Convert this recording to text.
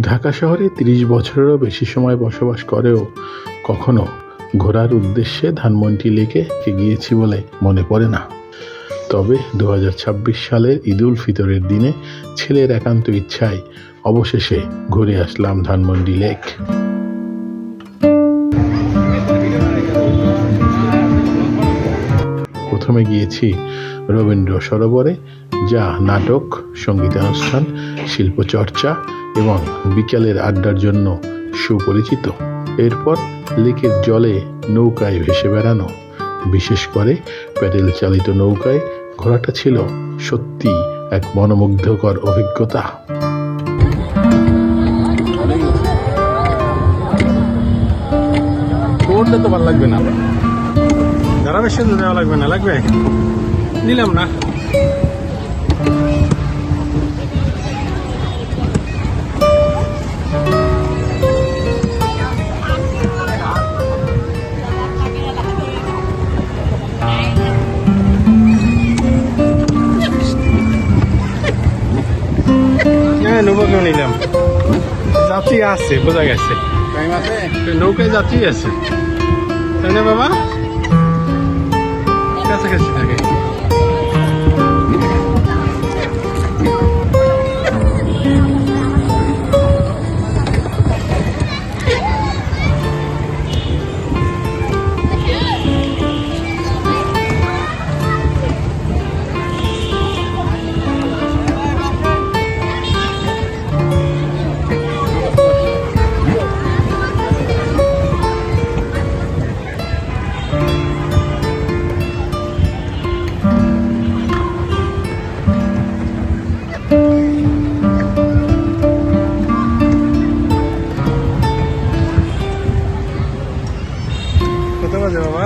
ঢাকা শহরে ৩০ বছরেরও বেশি সময় বসবাস করেও কখনো ঘোরার উদ্দেশ্যে ধানমন্ডি লেকে গিয়েছি বলে মনে পড়ে না। তবে ২০২৬ সালের ঈদ উল ফিতরের দিনে ছেলের একান্ত ইচ্ছায় অবশেষে ঘুরে আসলাম ধানমন্ডি লেক। প্রথমে গিয়েছি রবীন্দ্র সরোবরে, যা নাটক, সঙ্গীতানুষ্ঠান, শিল্পচর্চা এবং বিকেলের আড্ডার জন্য সুপরিচিত। এরপর লেকের জলে নৌকায় ভেসে বেড়ানো, বিশেষ করে প্যাডেল চালিত নৌকায় ঘোরাটা ছিল সত্যি এক মনোমুগ্ধকর অভিজ্ঞতা। তো ভালো লাগবে না, যারা বেশি দেওয়া লাগবে না, লাগবে নিলাম না। হ্যাঁ, নৌকাকেও নিলাম, যাত্রী আছে, বোঝা গেছে নৌকায় যাত্রী আছে, তাই না বাবা? কাছাকাছি থাকে। কত বাজে বাবা?